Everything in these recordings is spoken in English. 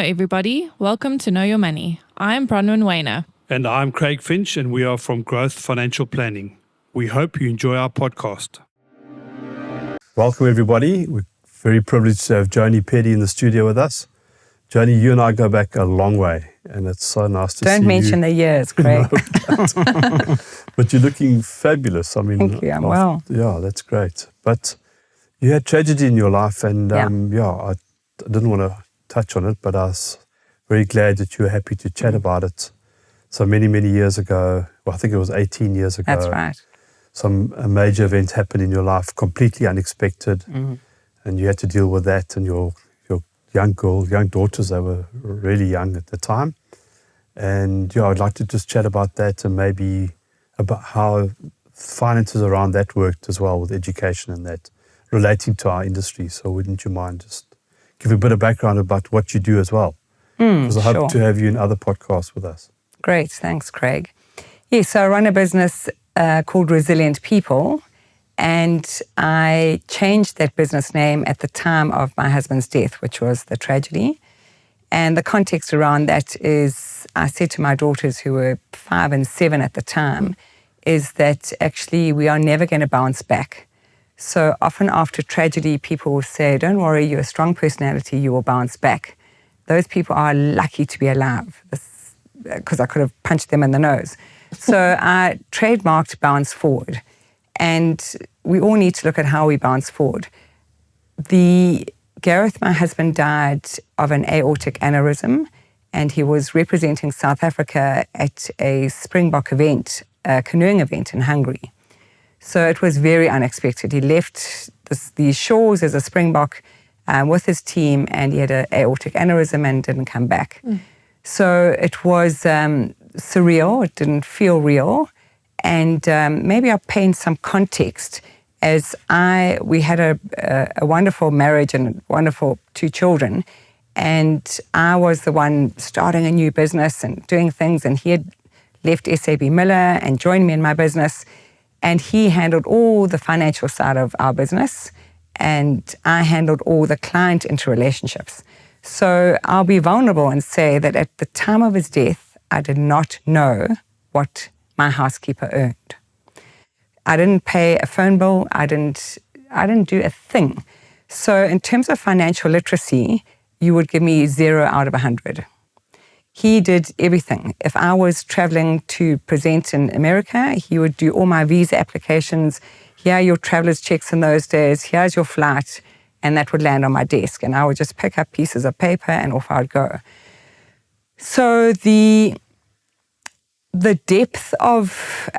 everybody. Welcome to Know Your Money. I'm Bronwyn Wayner. And I'm Craig Finch, and we are from Growth Financial Planning. We hope you enjoy our podcast. Welcome, everybody. We're very privileged to have Joni Peddie in the studio with us. Joni, you and I go back a long way, and it's so nice to see you. Don't mention the years, Craig. No, but you're looking fabulous. I mean, thank you. I'm well. Yeah, that's great. But you had tragedy in your life, and I didn't want to touch on it, but I was very glad that you were happy to chat about it. So many, many years ago, well, I think it was 18 years ago. That's right. A major event happened in your life, completely unexpected, and you had to deal with that. And your young daughters, they were really young at the time. And I'd like to just chat about that and maybe about how finances around that worked as well with education and that relating to our industry. So wouldn't you mind just give a bit of background about what you do as well? Because I hope to have you in other podcasts with us. Great. Thanks, Craig. Yes, so I run a business called Resilient People, and I changed that business name at the time of my husband's death, which was the tragedy. And the context around that is I said to my daughters, who were 5 and 7 at the time, is that actually we are never going to bounce back. So often after tragedy, people will say, don't worry, you're a strong personality, you will bounce back. Those people are lucky to be alive, because I could have punched them in the nose. So I trademarked bounce forward. And we all need to look at how we bounce forward. Gareth, my husband, died of an aortic aneurysm, and he was representing South Africa at a Springbok event, a canoeing event in Hungary. So it was very unexpected. He left these shores as a Springbok with his team, and he had an aortic aneurysm and didn't come back. So it was surreal. It didn't feel real. And maybe I'll paint some context. As we had a wonderful marriage and wonderful 2 children, and I was the one starting a new business and doing things, and he had left SAB Miller and joined me in my business, and he handled all the financial side of our business, and I handled all the client interrelationships. So I'll be vulnerable and say that at the time of his death, I did not know what my housekeeper earned. I didn't pay a phone bill. I didn't do a thing. So in terms of financial literacy, you would give me 0 out of 100. He did everything. If I was traveling to present in America, he would do all my visa applications. Here are your traveler's checks in those days. Here's your flight. And that would land on my desk. And I would just pick up pieces of paper and off I'd go. So the depth of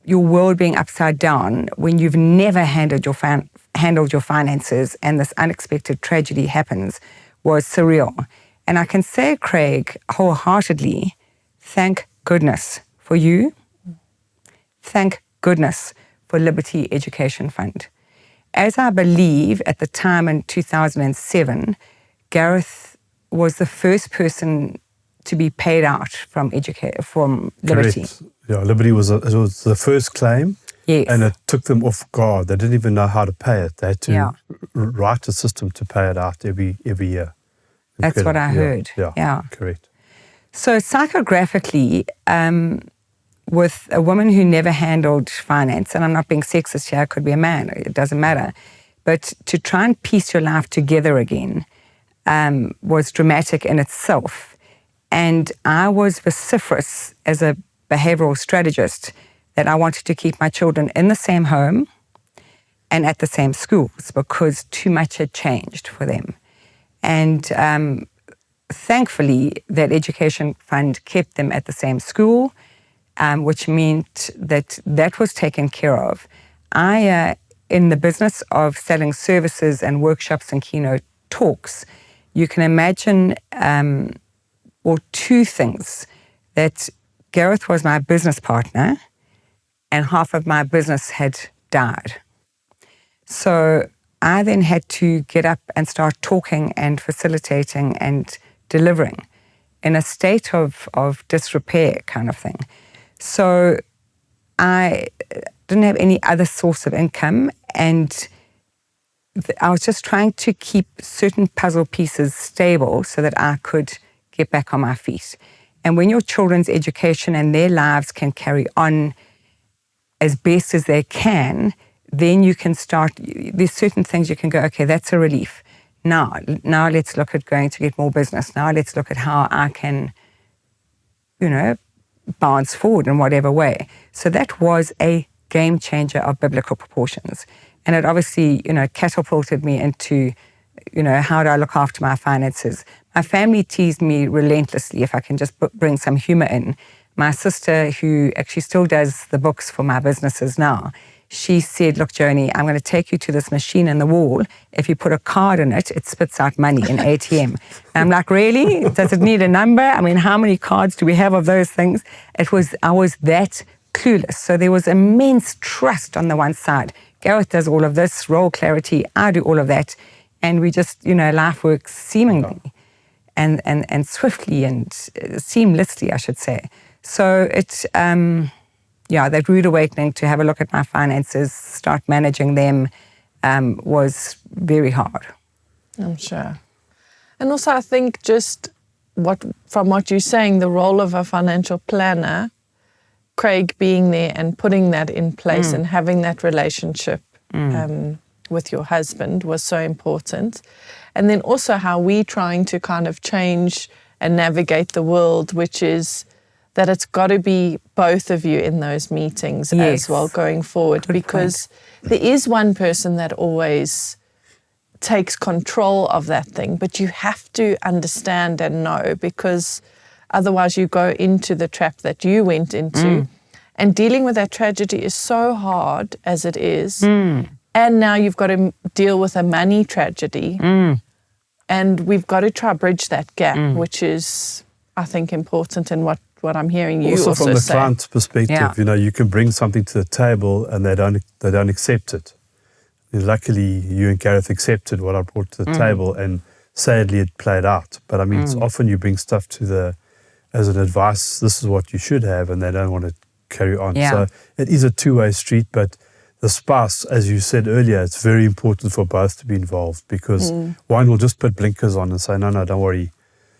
your world being upside down when you've never handled your finances and this unexpected tragedy happens was surreal. And I can say, Craig, wholeheartedly, thank goodness for you. Thank goodness for Liberty Education Fund. As I believe at the time in 2007, Gareth was the first person to be paid out from Liberty. Correct. Yeah, Liberty was the first claim. Yes. And it took them off guard. They didn't even know how to pay it. They had to write a system to pay it out every year. That's what I heard. Yeah, correct. So psychographically, with a woman who never handled finance, and I'm not being sexist here, it could be a man, it doesn't matter, but to try and piece your life together again was dramatic in itself. And I was vociferous as a behavioral strategist that I wanted to keep my children in the same home and at the same schools because too much had changed for them. And thankfully, that education fund kept them at the same school, which meant that was taken care of. In the business of selling services and workshops and keynote talks, you can imagine 2 things. That Gareth was my business partner and half of my business had died. So I then had to get up and start talking and facilitating and delivering in a state of disrepair kind of thing. So I didn't have any other source of income, and I was just trying to keep certain puzzle pieces stable so that I could get back on my feet. And when your children's education and their lives can carry on as best as they can, then you can start, there's certain things you can go, okay, that's a relief. Now let's look at going to get more business. Now let's look at how I can, bounce forward in whatever way. So that was a game changer of biblical proportions. And it obviously, catapulted me into, how do I look after my finances? My family teased me relentlessly, if I can just bring some humor in. My sister, who actually still does the books for my businesses now, she said, look, Joni, I'm going to take you to this machine in the wall. If you put a card in it, it spits out money in ATM. And I'm like, really? Does it need a number? I mean, how many cards do we have of those things? I was that clueless. So there was immense trust on the one side. Gareth does all of this, role clarity, I do all of that. And we just, life works seemingly and swiftly and seamlessly, I should say. So it's, that rude awakening to have a look at my finances, start managing them, was very hard. I'm sure. And also I think just from what you're saying, the role of a financial planner, Craig being there and putting that in place and having that relationship with your husband was so important. And then also how we trying to kind of change and navigate the world, which is that it's got to be both of you in those meetings as well going forward. Good because point. There is one person that always takes control of that thing, but you have to understand and know, because otherwise you go into the trap that you went into. And dealing with that tragedy is so hard as it is. And now you've got to deal with a money tragedy. And we've got to try bridge that gap, which is, I think, important in what I'm hearing you also from the say. client's perspective, you can bring something to the table and they don't accept it. And luckily, you and Gareth accepted what I brought to the table, and sadly, it played out. But I mean, it's often you bring stuff as an advice. This is what you should have, and they don't want to carry on. So it is a two-way street. But the spouse, as you said earlier, it's very important for both to be involved, because one will just put blinkers on and say, no, don't worry,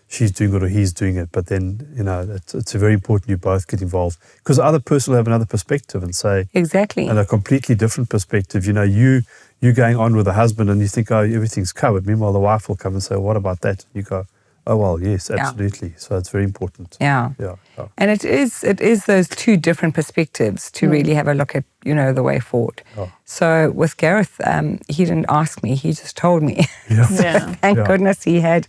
she's doing it or he's doing it. But then, it's very important you both get involved, because the other person will have another perspective and say, exactly, and a completely different perspective. You going on with a husband and you think, oh, everything's covered. Meanwhile, the wife will come and say, what about that? And you go, oh, well, yes, absolutely. So it's very important. Yeah. And it is those two different perspectives to really have a look at, the way forward. So with Gareth, he didn't ask me, he just told me. Thank goodness he had,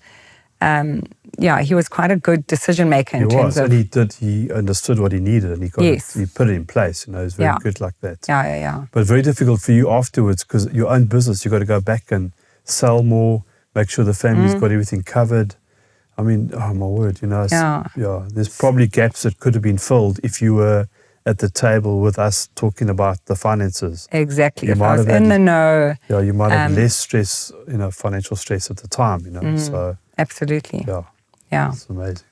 he was quite a good decision maker in terms of... And he understood what he needed, and he put it in place. He's very good like that. But very difficult for you afterwards, because your own business, you've got to go back and sell more, make sure the family's got everything covered. I mean, oh my word, there's probably gaps that could have been filled if you were at the table with us talking about the finances. Exactly. If I was in the know. You might have less stress, financial stress at the time, so. Absolutely. It's amazing.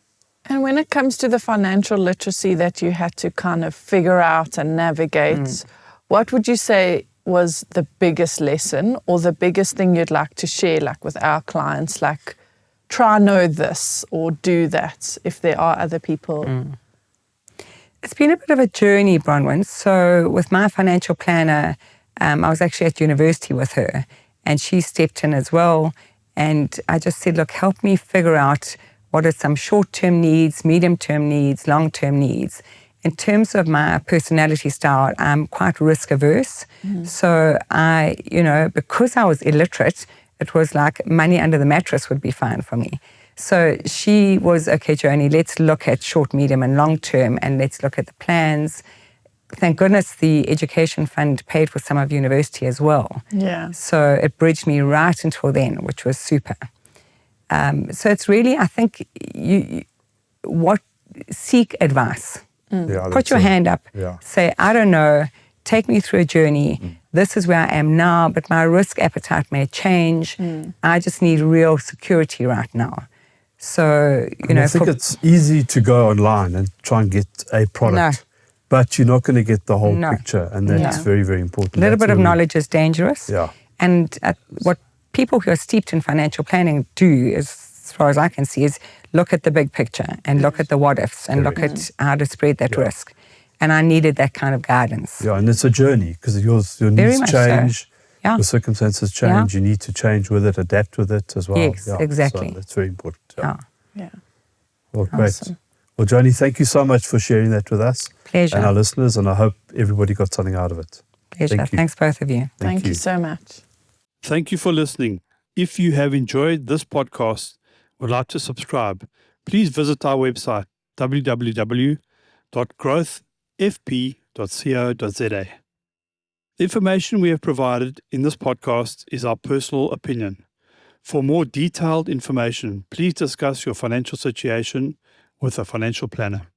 And when it comes to the financial literacy that you had to kind of figure out and navigate, what would you say was the biggest lesson or the biggest thing you'd like to share, like with our clients, like try know this or do that if there are other people? It's been a bit of a journey, Bronwyn. So with my financial planner, I was actually at university with her, and she stepped in as well. And I just said, look, help me figure out what are some short-term needs, medium-term needs, long-term needs. In terms of my personality style, I'm quite risk-averse. So I, because I was illiterate, it was like money under the mattress would be fine for me. So she was, okay, Joni, let's look at short, medium, and long-term, and let's look at the plans. Thank goodness the education fund paid for some of university as well. So it bridged me right until then, which was super. So it's really, I think, seek advice. Put your hand up. Say, I don't know, take me through a journey. This is where I am now, but my risk appetite may change. I just need real security right now. So, I think it's easy to go online and try and get a product. But you're not going to get the whole picture, and that's very, very important. A little bit of knowledge is dangerous. And what people who are steeped in financial planning do, as far as I can see, is look at the big picture and look at the what-ifs and look at how to spread that risk. And I needed that kind of guidance. Yeah, and it's a journey because your needs change, your circumstances change. You need to change with it, adapt with it as well. Yes, exactly. So that's very important. Yeah. Well, great. Awesome. Well, Joni, thank you so much for sharing that with us. Pleasure. And our listeners, and I hope everybody got something out of it. Pleasure. Thank you. Thanks, both of you. Thank you so much. Thank you for listening. If you have enjoyed this podcast, would like to subscribe, please visit our website, www.growthfp.co.za. The information we have provided in this podcast is our personal opinion. For more detailed information, please discuss your financial situation with a financial planner.